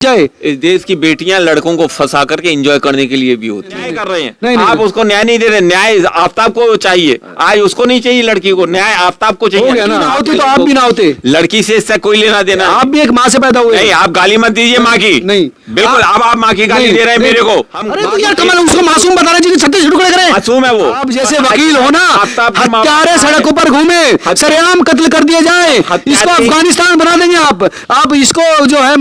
इस देश की बेटियां लड़कों को फंसा करके एंजॉय करने के लिए भी होती है। न्याय कर रहे हैं नहीं, आप उसको न्याय नहीं दे रहे। न्याय आफ्ताब को चाहिए, आज उसको नहीं चाहिए लड़की को, न्याय आफ्ताब को चाहिए। हो गया ना, होती तो आप भी ना होते। लड़की से इससे कोई लेना देना। आप भी एक माँ से पैदा हुए। नहीं, आप गाली मत दीजिए माँ की। नहीं बिल्कुल, अब आप माँ की गाली दे रहे हैं मेरे को। अरे तो यार कमाल, उसको मासूम बता रहे जिन्हें 36 टुकड़े करे। मासूम है वो। आप जैसे वकील हो ना, हत्यारे सड़कों पर घूमे, सरेआम कत्ल कर दिया जाए, इसको अफगानिस्तान बना देंगे आप इसको जो है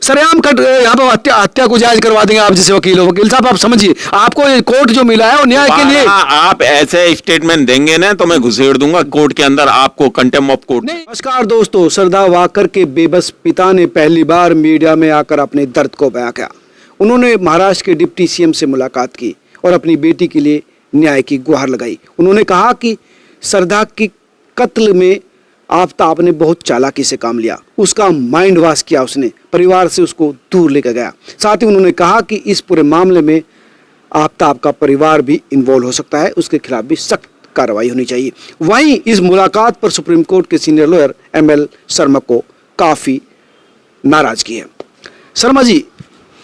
सरेआम यहाँ पर हत्या को जायज करवा देंगे। आप जैसे वकील हो, वकील साहब आप समझिए, आपको कोर्ट जो मिला है वो न्याय के लिए। आप ऐसे स्टेटमेंट देंगे ना तो मैं घुसेड़ दूंगा कोर्ट के अंदर, आपको कंटेम्प्ट ऑफ कोर्ट। नमस्कार दोस्तों, सरदार वाकर के बेबस पिता ने पहली बार मीडिया में आकर अपने दर्द को बयां किया। उन्होंने महाराष्ट्र के डिप्टी सीएम से मुलाकात की और अपनी बेटी के लिए न्याय की गुहार लगाई। उन्होंने कहा कि सरदार की कत्ल में आफ्ताब ने बहुत चालाकी से काम लिया, उसका माइंड वॉश किया, उसने परिवार से उसको दूर लेकर गया। साथ ही उन्होंने कहा कि इस पूरे मामले में आफ्ताब का परिवार भी इन्वॉल्व हो सकता है, उसके खिलाफ भी सख्त कार्रवाई होनी चाहिए। वहीं इस मुलाकात पर सुप्रीम कोर्ट के सीनियर लॉयर ML शर्मा को काफ़ी नाराजगी है। शर्मा जी,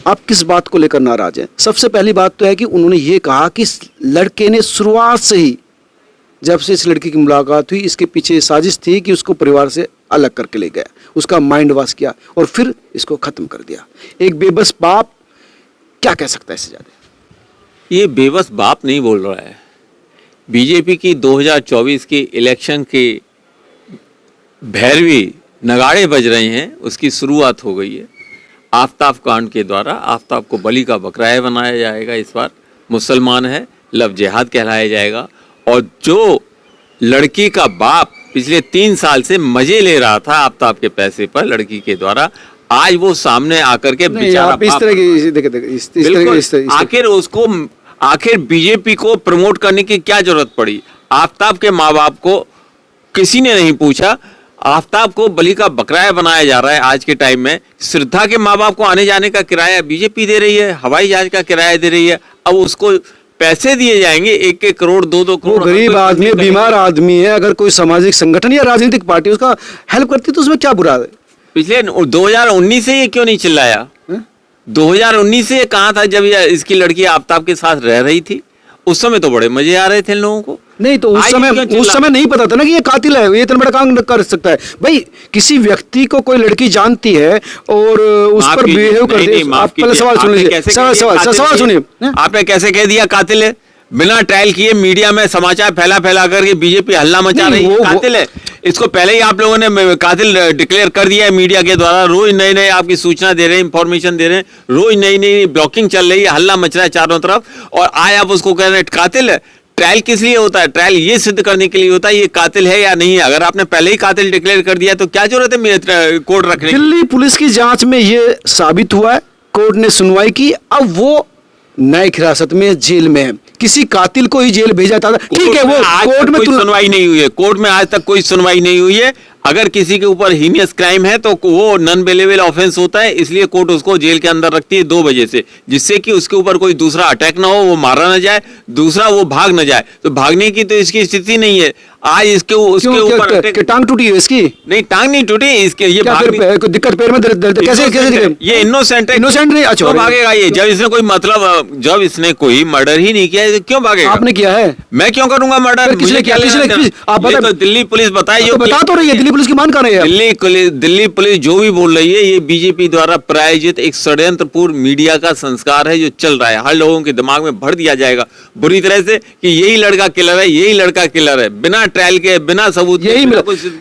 आप किस बात को लेकर नाराज हैं? सबसे पहली बात तो है कि उन्होंने ये कहा कि इस लड़के ने शुरुआत से ही, जब से इस लड़की की मुलाकात हुई, इसके पीछे साजिश थी कि उसको परिवार से अलग करके ले गया, उसका माइंड वॉश किया और फिर इसको खत्म कर दिया। एक बेबस बाप क्या कह सकता है इससे ज्यादा? ये बेबस बाप नहीं बोल रहा है। बीजेपी की 2024 के इलेक्शन के भैरवी नगाड़े बज रहे हैं, उसकी शुरुआत हो गई है आफ्ताब कांड के द्वारा। आफ्ताब को बलि का बकरा बनाया जाएगा, इस बार मुसलमान है, लव जिहाद कहलाया जाएगा। और जो लड़की का बाप पिछले 3 साल से मजे ले रहा था आफ्ताब के पैसे पर लड़की के द्वारा, आज वो सामने आकर के आखिर बीजेपी को प्रमोट करने की क्या जरूरत पड़ी? आफ्ताब के माँ बाप को किसी ने नहीं पूछा। आफ्ताब को बलि का बकरा बनाया जा रहा है आज के टाइम में। श्रद्धा के माँ बाप को आने जाने का किराया बीजेपी दे रही है, हवाई जहाज का किराया दे रही है। अब उसको पैसे दिए जाएंगे 1-1 करोड़ 2-2 करोड़। वो गरीब आदमी, बीमार आदमी है, अगर कोई सामाजिक संगठन या राजनीतिक पार्टी उसका हेल्प करती तो उसमें क्या बुरा है? पिछले 2019 से ये क्यों नहीं चिल्लाया? 2019 से ये कहाँ था जब इसकी लड़की आफ्ताब के साथ रह रही थी? उस समय तो बड़े मजे आ रहे थे लोगों को। नहीं तो उस समय नहीं पता था ना कि ये कातिल है, ये इतना बड़ा काम कर सकता है। भाई किसी व्यक्ति को कोई लड़की जानती है और उस पर बिहेव कर दे। आप पहले सवाल सुन लीजिए, सवाल सुनिए। आपने कैसे कह दिया कातिल है? बिना ट्रायल किए मीडिया में समाचार फैला करके बीजेपी हल्ला मचा रही है, कातिल है। इसको पहले ही आप लोगों ने कातिल डिक्लेयर कर दिया है मीडिया के द्वारा। रोज नए आपकी सूचना दे रहे हैं, इंफॉर्मेशन दे रहे हैं, रोज नई ब्लॉकिंग चल रही है, हल्ला मच रहा है चारों तरफ, और आज आप उसको कह रहे हैं कातिल है। ट्रायल किस लिए होता है? ट्रायल ये सिद्ध करने के लिए होता है ये कातिल है या नहीं है। अगर आपने पहले ही कातिल डिक्लेयर कर दिया तो क्या जरूरत है कोर्ट रखने की? दिल्ली पुलिस की जांच में ये साबित हुआ है, कोर्ट ने सुनवाई की, अब वो न्यायिक हिरासत में जेल में है। किसी कातिल को ही जेल भेजा था, ठीक है, वो कोर्ट में कोई सुनवाई नहीं हुई है। कोर्ट में आज तक कोई सुनवाई नहीं हुई है। अगर किसी के ऊपर हीनियस क्राइम है तो वो नॉन बेलेबल ऑफेंस होता है, इसलिए कोर्ट उसको जेल के अंदर रखती है 2 बजे से, जिससे कि उसके ऊपर कोई दूसरा अटैक ना हो, वो मारा ना जाए, दूसरा वो भाग ना जाए। तो भागने की तो इसकी स्थिति नहीं है। आज उसके ऊपर टांग टूटी है इसकी? नहीं, टांग नहीं टूटी इसके। ये दिक्कत पैर में दर्द कैसे ये इनोसेंट है, इनोसेंट नहीं। अच्छा, भागेगा ये? जब इसने कोई मर्डर ही नहीं किया, क्यों भागेगा? आपने किया है, मैं क्यों करूंगा मर्डर? किसने किया? आप तो दिल्ली पुलिस बताइए, बता तो रही है, दिल्ली पुलिस की मान कर रही है। दिल्ली पुलिस जो भी बोल रही है, ये बीजेपी द्वारा प्रायोजित एक षड्यंत्रपूर्ण मीडिया का संस्कार है जो चल रहा है। हर लोगों के दिमाग में भर दिया जाएगा बुरी तरह से कि यही लड़का किलर है, यही लड़का किलर है, बिना ट्रायल के, बिना सबूत। यही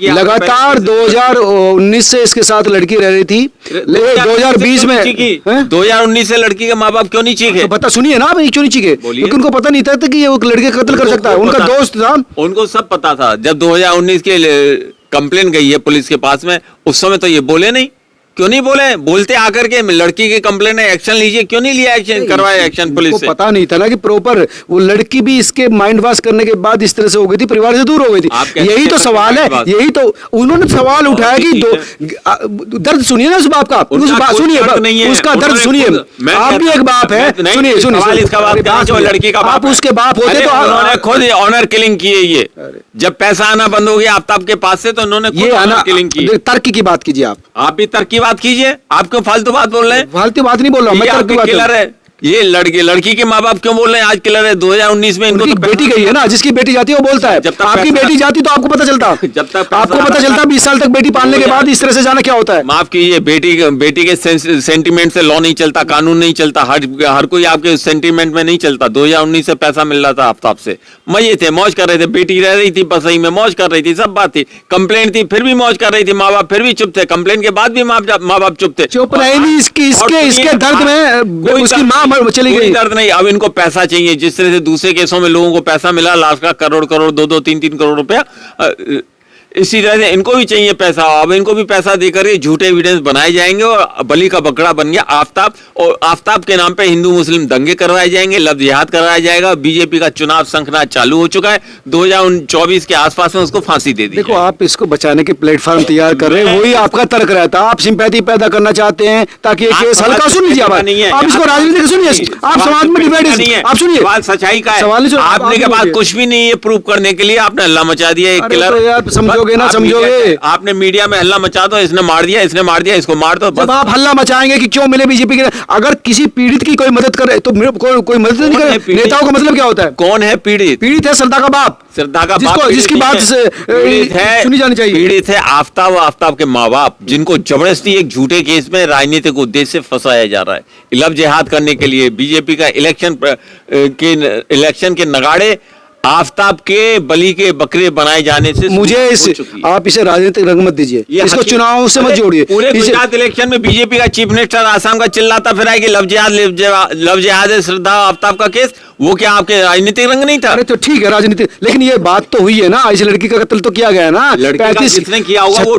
लगातार 2019 से इसके साथ लड़की रह रही थी, 2020 में 2019 से लड़की के माँ बाप क्यों नहीं चीखे? पता सुनिए ना, क्यों नहीं चीखे? क्योंकि उनको पता नहीं था कि ये लड़के कत्ल कर सकता है। उनका दोस्त था, उनको सब पता था। जब 2019 के कंप्लेन गई है पुलिस के पास में, उस समय तो ये बोले नहीं। क्यों नहीं बोले? बोलते आकर के लड़की की कंप्लेन है, एक्शन लीजिए, क्यों नहीं लिया एक्शन, करवाया एक्शन पुलिस से? पता नहीं था ना कि प्रॉपर वो लड़की भी इसके माइंड वॉश करने के बाद इस तरह से हो गई थी, परिवार से दूर हो गई थी। यही तो सवाल है, यही तो उन्होंने सवाल उठाया कि दर्द सुनिए ना उस बाप का, सुनिए उसका दर्द सुनिए। आप भी एक बाप है, सुनिए, लड़की का आप उसके बाप होते तो उन्होंने खुद ऑनर किलिंग की है। ये जब पैसा आना बंद हो गया आफ्ताब के पास से, तो उन्होंने खुद ऑनर किलिंग की। तर्क की बात कीजिए, आप भी तर्क की बात कीजिए, आप क्यों फालतू बात बोल रहे हैं? फालतू बात नहीं बोल रहा हूं, मैं ये तर्क की आपके बात कर रहा किलर हूं। है, ये लड़की के माँ बाप क्यों बोल रहे हैं आज किलर है? 2019 में इनको उनकी तो बेटी गई है ना, जिसकी बेटी जाती है वो बोलता है। जब तक आपकी पैसा- बेटी जाती तो आपको पता चलता, जब तक आपको पता चलता 20 साल तक बेटी पालने के बाद इस तरह से जाना क्या होता है। माफ कीजिए, बेटी के सेंटीमेंट से लॉ नहीं चलता, कानून नहीं चलता, हर कोई आपके सेंटीमेंट में नहीं चलता। 2019 से पैसा मिल रहा था आफ्ताब से, मजे थे, मौज कर रहे थे, बेटी रह रही थी बसई में, मौज कर रही थी, सब बात थी। कंप्लेंट थी फिर भी मौज कर रही थी, माँ बाप फिर भी चुप थे, कंप्लेंट के बाद भी माँ बाप चुप थे। चुप रहे नहीं, इसके दर्द में उसकी माँ चली गई। दर्द नहीं, अब इनको पैसा चाहिए। जिस तरह से दूसरे केसों में लोगों को पैसा मिला लाख का, करोड़ 2-3 करोड़ रुपया, इसी तरह से इनको भी चाहिए पैसा। अब इनको भी पैसा देकर के झूठे एविडेंस बनाए जाएंगे और बलि का बकरा बन गया आफ्ताब। और आफ्ताब के नाम पे हिंदू मुस्लिम दंगे करवाए जाएंगे, लव जिहाद कराया जाएगा। बीजेपी का चुनाव शंखनाद चालू हो चुका है, 2024 के आसपास में उसको फांसी दे दी। देखो, आप इसको बचाने के प्लेटफॉर्म तैयार कर रहे हैं, वही आपका तर्क रहता है। आप सिंपैथी पैदा करना चाहते हैं ताकि ये केस हल्का, सुन लीजिए आप इसको राजनीतिक सुनिए, आप समाज में डिवाइड, आप सुनिए, सवाल सच्चाई का है। आपने के बाद कुछ भी नहीं है प्रूव करने के लिए, आपने हल्ला मचा दिया। एक किलर समझोगे ना, समझोगे, आपने मीडिया में हल्ला मचा दो, इसने मार दिया, इसने मार दिया, इसको मार दो। जब आप हल्ला मचाएंगे कि क्यों मिले बीजेपी के, अगर किसी पीड़ित की कोई मदद करे तो कोई मदद नहीं करे। नेताओं का मतलब क्या होता है? कौन है पीड़ित? पीड़ित है श्रद्धा का बाप, श्रद्धा का जिसको बाप, जिसकी बात सुनी जानी चाहिए। पीड़ित है आफ्ताब, आफ्ताब के माँ बाप, जिनको जबरदस्ती एक झूठे केस में राजनीतिक उद्देश्य से फंसाया जा रहा है, लव जिहाद करने के लिए। बीजेपी का इलेक्शन के नगाड़े आफ्ताब के बलि के बकरे बनाए जाने से मुझे आप इसे राजनीतिक रंग मत दीजिए, इसको चुनाव से मत जोड़िए। पूरे गुजरात इलेक्शन में बीजेपी का चीफ मिनिस्टर आसाम का चिल्लाता फिरा कि लव जिहाद है श्रद्धा आफ्ताब का केस। वो क्या आपके राजनीतिक रंग नहीं था? अरे तो ठीक है राजनीति, लेकिन ये बात तो हुई है ना, इस लड़की का कत्ल तो किया गया है ना। 35 किसने किया होगा वो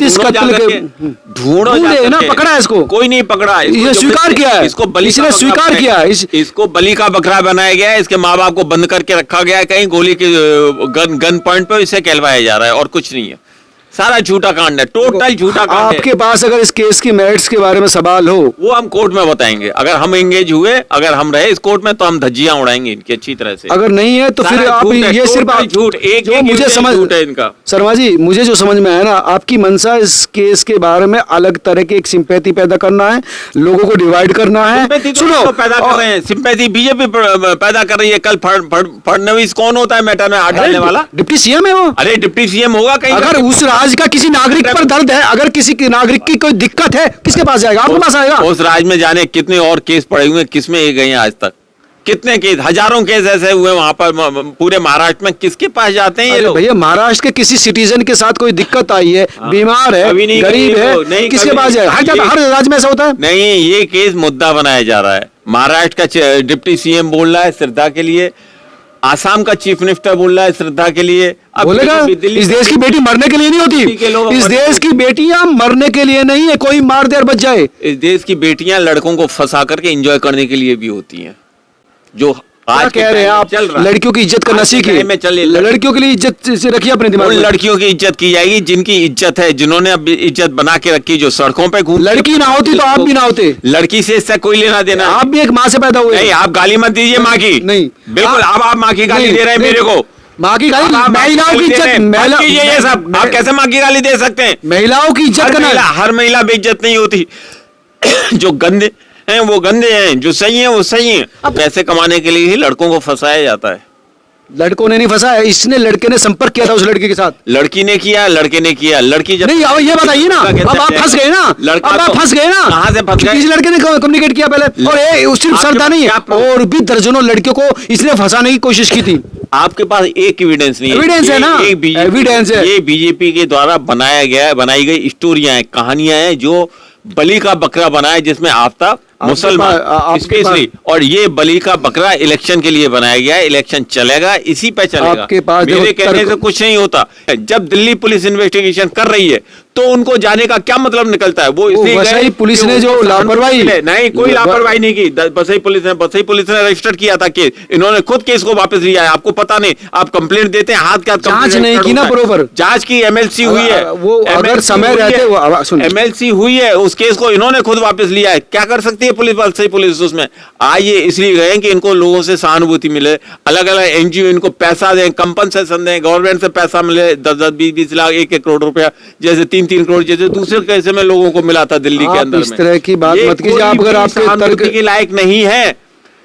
ढूंढो ना, पकड़ा है इसको? कोई नहीं पकड़ा, ये स्वीकार किया है, इसको बलि इसने स्वीकार किया है, इसको बलि का बकरा बनाया गया है। इसके माँ बाप को बंद करके रखा गया है कहीं गोली के गन पॉइंट पे, इसे कहलवाया जा रहा है और कुछ नहीं है। सारा झूठा कांड है, टोटल झूठा कांड है। आपके पास अगर इस केस की मेरिट्स के बारे में सवाल हो, वो हम कोर्ट में बताएंगे। अगर हम एंगेज हुए, अगर हम रहे इस कोर्ट में, तो हम धज्जियां उड़ाएंगे इनकी अच्छी तरह से। अगर नहीं है तो फिर आप ये सिर्फ झूठ, एक मुझे समझ है इनका। शर्मा जी, मुझे जो समझ में आया ना, आपकी मंशा इस केस के बारे में अलग तरह की एक सिंपैथी पैदा करना है, लोगों को डिवाइड करना है। सुनो, पैदा कर रहे हैं सिंपैथी, बीजेपी पैदा कर रही है। कल फडणवीस कौन होता है मैटर में हाथ डालने वाला? डिप्टी सीएम है वो। अरे डिप्टी सीएम होगा कहीं? अगर उस राज्य का किसी नागरिक पर दर्द है, अगर किसी नागरिक की कोई दिक्कत है, किसके पास जाएगा? आपके पास आएगा। उस राज्य में जाने कितने और केस पड़े हुए, किसमें ये गए हैं आज तक? कितने केस, हजारों केस ऐसे हुए वहां पर पूरे महाराष्ट्र में। किसके पास जाते हैं ये लोग? भैया, महाराष्ट्र के किसी सिटीजन के साथ कोई दिक्कत आई है, बीमार है, गरीब है, किसके पास जाएगा? हर राज्य में ऐसा होता है। नहीं, ये केस मुद्दा बनाया जा रहा है। महाराष्ट्र का डिप्टी सीएम बोल रहा है श्रद्धा के लिए, आसाम का चीफ मिनिस्टर बोल रहा है श्रद्धा के लिए। अब बोलेगा, इस देश की बेटी मरने के लिए नहीं होती, इस देश की बेटियां मरने के लिए नहीं है, कोई मार दे और बच जाए। इस देश की बेटियां लड़कों को फंसा करके एंजॉय करने के लिए भी होती हैं। जो आज कह रहे हैं आप, लड़कियों की इज्जत करना सीखिए, लड़कियों के लिए इज्जत से रखिए अपने दिमाग में। लड़कियों की इज्जत की जाएगी जिनकी इज्जत है, जिन्होंने अब इज्जत बना के रखी, जो सड़कों पे घूम। लड़की ना होती तो आप भी ना होते। लड़की से इससे कोई लेना देना। आप भी एक माँ से पैदा हुए। नहीं, आप गाली मत दीजिए माँ की। नहीं, बिल्कुल। अब आप माँ की गाली दे रहे हैं मेरे को। माँ की गाली, महिलाओं की इज्जत, ये सब आप कैसे माँ की गाली दे सकते हैं? महिलाओं की इज्जत करना, हर महिला बेइज्जत नहीं होती। जो गंदे हैं वो गंदे हैं, जो सही हैं वो सही हैं। अब पैसे कमाने के लिए ही लड़कों को फंसाया जाता है। लड़कों ने नहीं फंसाया, इसने, लड़के ने संपर्क किया था उस लड़के के साथ। लड़की ने किया, लड़के ने किया। लड़की जब नहीं, ये बताइए ना, अब आप फंस गए ना, अब आप फंस गए ना। कहां से फंस गए? किसी लड़के ने कम्युनिकेट किया पहले, और ये सिर्फ श्रद्धा नहीं है, और भी दर्जनों लड़कियों को इसने फंसाने की कोशिश की थी। आपके पास एक एविडेंस नहीं है। एविडेंस है ना, एविडेंस है। ये बीजेपी के द्वारा बनाई गई स्टोरियां हैं, कहानियां हैं, जो बलि का बकरा बनाया, जिसमें आफ्ताब मुसलमान स्पेशली, और ये बलि का बकरा इलेक्शन के लिए बनाया गया है। इलेक्शन चलेगा, इसी पे चलेगा। आपके पास मेरे कहने से कुछ नहीं होता। जब दिल्ली पुलिस इन्वेस्टिगेशन कर रही है तो उनको जाने का क्या मतलब निकलता है? वो वसई पुलिस ने जो लापरवाही, नहीं, कोई लापरवाही नहीं की। वसई पुलिस ने रजिस्टर किया था केस, इन्होंने खुद केस को वापस लिया है। आपको पता नहीं, आप कंप्लेंट देते हैं, हाथ क्या जांच नहीं की ना बरोबर। जांच की, एमएलसी हुई है, वो अगर समय रहते, एमएलसी हुई है, उस केस को इन्होंने खुद वापस लिया है। क्या कर सकती है पुलिस बल से पुलिस उसमें आज ये इसलिए गए कि इनको लोगों से सहानुभूति मिले, अलग अलग एनजीओ इनको पैसा दें, कंपनसेशन दें, गवर्नमेंट से पैसा मिले 10-10, 20-20 लाख, 1-1 करोड़ रुपया, जैसे 3-3 करोड़ जैसे दूसरे केस में लोगों को मिला था दिल्ली के अंदर में। इस तरह की बात मत कीजिए। आप अगर आपके तर्क के लायक नहीं है,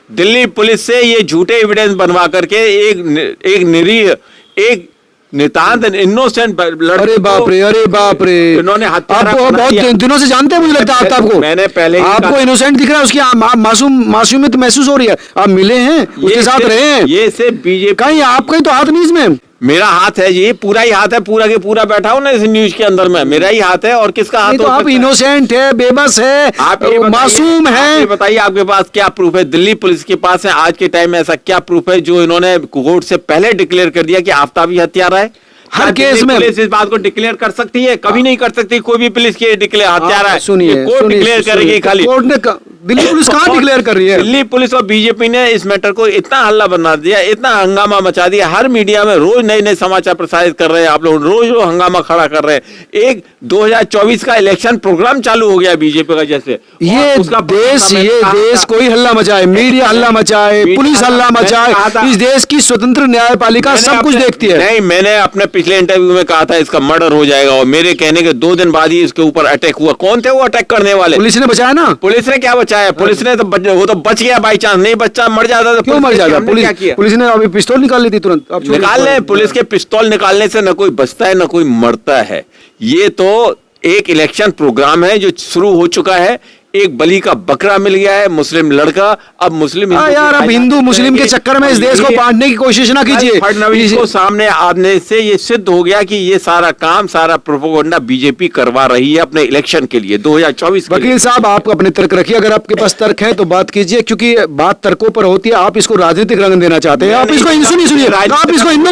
दिल्ली पुलिस से ये झूठे एविडेंस बनवा करके एक निरीह, एक नितांत इनोसेंट अरे बाप रे, अरे बाप रे, इन्होंने आप बहुत दिनों से जानते हैं, मुझे लगता है आपको, मैंने पहले आपको इनोसेंट दिख रहा है, उसकी मासूमियत महसूस हो रही है, आप मिले हैं, उसके साथ रहे हैं, ये से बीजेपी कहीं आपका ही तो हाथ नहीं इसमें। मेरा हाथ है, ये पूरा ही हाथ है, पूरा के पूरा बैठा हूं ना इस न्यूज के अंदर में, मेरा ही हाथ है, और किसका हाथ? तो आप इनोसेंट है, बेबस है, आप मासूम है। बताइए आपके पास क्या प्रूफ है? दिल्ली पुलिस के पास है आज के टाइम में ऐसा क्या प्रूफ है जो इन्होंने कोर्ट से पहले डिक्लेयर कर दिया कि आफ्ताब ही हत्यारा है? हर केस में पुलिस इस बात को डिक्लेयर कर सकती है? कभी नहीं कर सकती कोई भी पुलिस की डिक्लेयर हत्यारा है। सुनिए, कोर्ट डिक्लेयर करेगी खाली। कोर्ट ने दिल्ली पुलिस कहाँ डिक्लेयर कर रही है? दिल्ली पुलिस और बीजेपी ने इस मैटर को इतना हल्ला बना दिया, इतना हंगामा मचा दिया, हर मीडिया में रोज नए नए समाचार प्रसारित कर रहे हैं, आप लोग रोज हंगामा खड़ा कर रहे हैं। एक 2024 का इलेक्शन प्रोग्राम चालू हो गया बीजेपी का, जैसे ये देश कोई हल्ला मचाए, मीडिया हल्ला मचाए, पुलिस हल्ला मचाए, इस देश की स्वतंत्र न्यायपालिका सब कुछ देखती है। नहीं, मैंने अपने पिछले इंटरव्यू में कहा था इसका मर्डर हो जाएगा, और मेरे कहने के 2 दिन बाद ही इसके ऊपर अटैक हुआ। कौन थे वो अटैक करने वाले? पुलिस ने बचाया ना। पुलिस ने क्या बचाया? पुलिस ने तो वो तो बच गया, बाई चांस नहीं बच्चा मर जाता तो क्यों मर जाता? पुलिस ने अभी पिस्तौल निकाल ली थी तुरंत। निकाल ले, पुलिस के पिस्तौल निकालने से न कोई बचता है न कोई मरता है। ये तो एक इलेक्शन प्रोग्राम है जो शुरू हो चुका है। एक बलि का बकरा मिल गया है, मुस्लिम लड़का। अब मुस्लिम यार, अब हिंदू मुस्लिम के चक्कर में इस देश को बांटने की कोशिश ना कीजिए। फडणवीस को सामने आने से ये सिद्ध हो गया कि ये सारा काम, सारा प्रोपेगेंडा बीजेपी करवा रही है अपने इलेक्शन के लिए 2024। वकील साहब, आप अपने तर्क रखिए, अगर आपके पास तर्क है तो बात कीजिए, क्योंकि बात तर्कों पर होती है। आप इसको राजनीतिक रंग देना चाहते हैं, आप इसको सुनिए, आप इसको हिंदू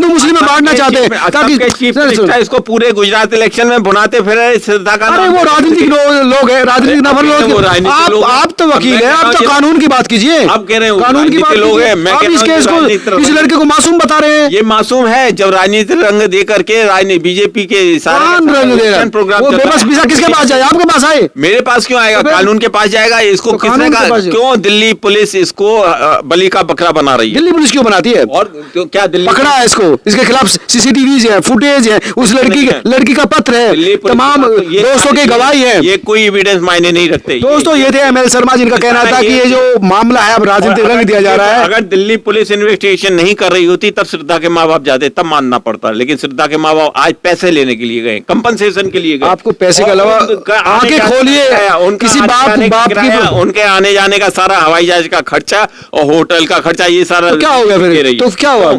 मुस्लिम में बांटना चाहते हैं ताकि इसको पूरे गुजरात इलेक्शन में भुनाते फिर श्रद्धा का। अरे वो राजनीतिक लोग है, राजनीतिक आप तो वकील है, आप तो कानून की बात कीजिए। अब कह रहे हैं कानून की बात लोग हैं, आप इस केस को, इस लड़के को मासूम बता रहे हैं। ये मासूम है जब राजनीतिक रंग दे करके बीजेपी के सारे प्रोग्राम किसके पास जाए? आपके पास आए? मेरे पास क्यों आएगा? कानून के पास जाएगा। इसको किसने कहा? क्यों दिल्ली पुलिस इसको बलि का बकरा बना रही है? दिल्ली पुलिस क्यों बनाती है? और क्या दिल्ली पकड़ा है इसको? इसके खिलाफ सीसीटीवी है, फुटेज है, उस लड़की का पत्र है, तमाम दोस्तों की गवाही है। ये कोई एविडेंस मायने नहीं रखते। दोस्तों, ये थे ML शर्मा, जिनका कहना था कि ये जो मामला है अब राजनीतिक रंग दिया जा रहा है। अगर दिल्ली पुलिस इन्वेस्टिगेशन नहीं कर रही होती तब श्रद्धा के माँ बाप जाते, तब मानना पड़ता। लेकिन श्रद्धा के माँ बाप आज पैसे लेने के लिए गए, कंपनसेशन के लिए गए। आपको पैसे के अलावा आंखें खोलिए, किसी बाप की उनके आने जाने का सारा हवाई जहाज का खर्चा और होटल का खर्चा, ये सारा क्या हो गया फिर? तो क्या हुआ?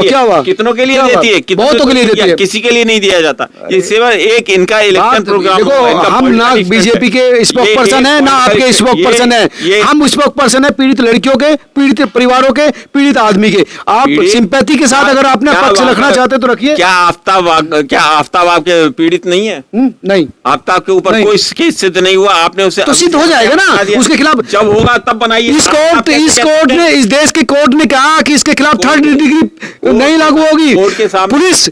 क्या हुआ? कितनों के लिए देती है? बहुतों के लिए देती है, किसी के लिए नहीं दिया जाता। ये सिर्फ एक इनका इलेक्शन प्रोग्राम। देखो, हम ना बीजेपी के स्पोक पर्सन है, ना आपके स्पोक पर्सन है। हम स्पोक पर्सन है पीड़ित लड़कियों के, पीड़ित परिवारों के, पीड़ित आदमी के। आप सिंपैथी के साथ अगर अपने पक्ष रखना चाहते तो रखिए। क्या आफ्ताब आपके पीड़ित नहीं है? नहीं, आफ्ताब के ऊपर कोई केस सिद्ध नहीं हुआ। आपने उसे तो सिद्ध हो जाएगा ना, उसके खिलाफ जब होगा तब बनाइए। इस कोर्ट ने, इस देश के कोर्ट ने कहा कि इसके खिलाफ 3rd डिग्री नहीं लागू होगी। पुलिस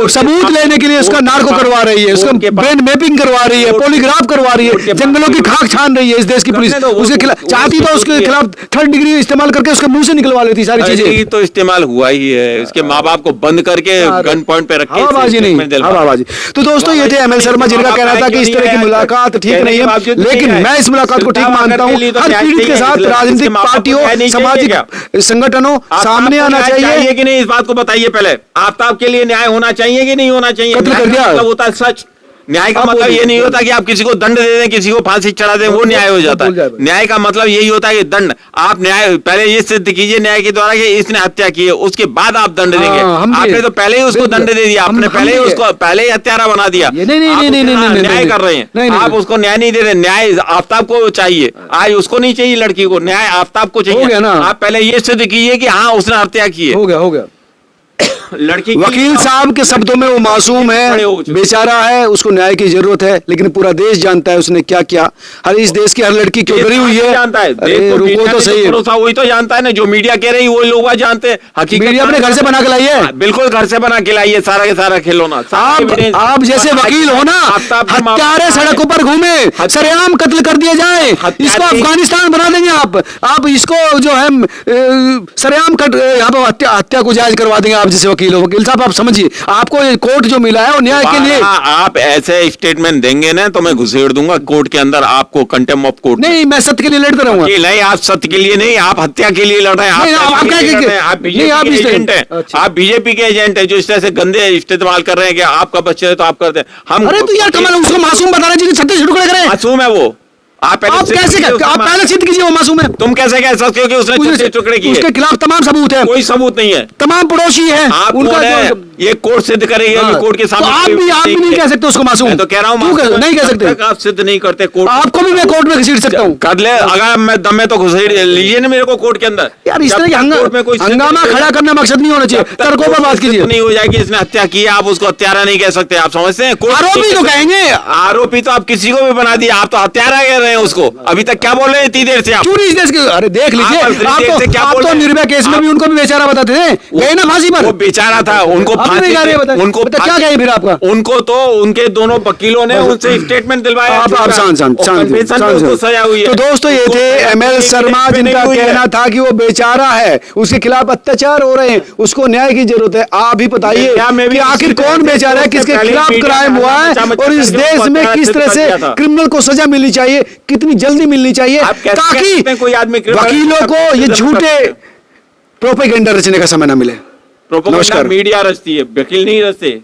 सबूत लेने के लिए उसका नार्को करवा रही है, उसका ब्रेन मैपिंग करवा रही है, पॉलीग्राफ करवा रही है, जंगलों की खाक छान रही है इस देश की पुलिस। उसके खिलाफ चाहती तो उसके खिलाफ 3rd डिग्री इस्तेमाल करके उसके मुंह से निकलवा लेती सारी चीजें। तो इस्तेमाल हुआ ही है, उसके माँ बाप को बंद करके गन पॉइंट पे रखे। हवाबाजी नहीं, हवाबाजी। तो दोस्तों, ये थे ML शर्मा, जिनका कहना था कि इस तरह की मुलाकात ठीक नहीं है, लेकिन मैं इस मुलाकात को ठीक मानता हूँ। हर पीड़ित के साथ राजनीतिक पार्टियों, सामाजिक संगठनों सामने आना चाहिए कि नहीं, इस बात को बताइए पहले। आफ्ताब के लिए न्याय होना चाहिए कि नहीं होना चाहिए? कत्ल कर दिया होता है सच। न्याय का मतलब ये नहीं होता कि आप किसी को दंड दे दें, किसी को फांसी चढ़ा दें, वो न्याय हो जाता है। न्याय का मतलब यही होता है कि दंड, आप न्याय पहले ये सिद्ध कीजिए न्याय के द्वारा कि इसने हत्या की है, उसके बाद आप दंड देंगे। आपने तो पहले ही उसको दंड दे दिया, आपने पहले ही उसको हत्यारा बना दिया। न्याय कर रहे हैं आप, उसको न्याय नहीं दे रहे। न्याय आफ्ताब को चाहिए, आज उसको नहीं चाहिए लड़की को, न्याय आफ्ताब को चाहिए। आप पहले ये सिद्ध कीजिए कि हाँ उसने हत्या की है। हो गया लड़की की- वकील साहब के शब्दों में वो मासूम खड़े है, हो चुके। बेचारा है, उसको न्याय की जरूरत है, लेकिन पूरा देश जानता है उसने क्या किया। हर इस देश की हर लड़की क्यों डरी हुई है। जानता है अरे देश को रुको मीडिया तो ने सही है। भरोसा वही तो जानता है ना, जो मीडिया कह रही है वो लोग जानते हैं। हकीकत मीडिया अपने घर से बना के लाई है। हाँ, बिल्कुल घर से बना के लाई है, सारा के सारा खिलौना। आप जैसे वकील हो ना, हत्यारे सड़कों पर घूमे, सरेआम कत्ल कर दिए जाए, इसको अफगानिस्तान बना देंगे आप इसको जो है सरेआम यहाँ पर हत्या को जायज करवा देंगे। आप जैसे वकील हो, वकील साहब आप समझिए, आपको ये कोर्ट जो मिला है वो न्याय के लिए। आप ऐसे स्टेटमेंट देंगे ना तो मैं घुसेड़ दूंगा कोर्ट के अंदर, आपको कंटेम्प्ट ऑफ कोर्ट। नहीं, मैं सत्य के लिए लड़ता रहूंगा। नहीं, आप सत्य के लिए नहीं, आप हत्या के लिए लड़ रहे हैं। आप बीजेपी के एजेंट है जो इस तरह से गंदे इस्तेमाल कर रहे हैं कि आपका बच्चे है तो आप करते हैं। हम अरे तो यार कमाल, उसको मासूम बता रहे हैं, 36 टुकड़े करे। मासूम है वो। आप पहले सिद्ध कीजिए वो मासूम है। तुम कैसे कह सकते हो कि उसने 36 टुकड़े किए? उसके खिलाफ तमाम सबूत है। कोई सबूत नहीं है। तमाम पड़ोसी है उनका ये कोर्ट सिद्ध करेगी अभी कोर्ट के सामने। तो आप भी नहीं कह सकते उसको मासूम। मैं तो कह रहा हूँ नहीं कह सकते। आप सिद्ध नहीं करते कोर्ट। आपको भी मैं कोर्ट में घसीट सकता हूँ। कर ले, अगर मैं दम में तो घसीट लीजिए ना मेरे को कोर्ट के अंदर। यार इस तरह हंगामा खड़ा करना मकसद नहीं होना चाहिए। तर्कों पर बात कीजिए। नहीं हो जाएगी इसने हत्या की, आप उसको हत्यारा नहीं कह सकते। आप समझते हैं? आरोपी तो कहेंगे। आरोपी तो आप किसी को भी बना दिया, आप तो हत्यारा कह रहे हैं उसको। अभी तक क्या बोल रहे हैं इतनी देर से आप? क्यों नहीं इस देश के? अरे देख लीजिए, आप तो निर्भया केस में भी उनको भी बेचारा बताते थे, गए ना फांसी पर। वो बेचारा था, उनको उनको क्या कहे फिर आपका? उनको तो उनके दोनों वकीलों ने उनसे स्टेटमेंट दिलवाया। सजा हुई है। तो दोस्तों ये थे ML शर्मा, जिनका कहना था कि वो बेचारा है, उसके खिलाफ अत्याचार हो रहे हैं, उसको न्याय की जरूरत है। आप भी बताइए कि आखिर कौन बेचारा है, किसके खिलाफ क्राइम हुआ है और इस देश में किस तरह से क्रिमिनल को सजा मिलनी चाहिए, कितनी जल्दी मिलनी चाहिए, ताकि कोई आदमी वकीलों को ये झूठे प्रोपेगेंडा रचने का समय न मिले। नमस्कार। मीडिया रचती है, वकील नहीं रचते।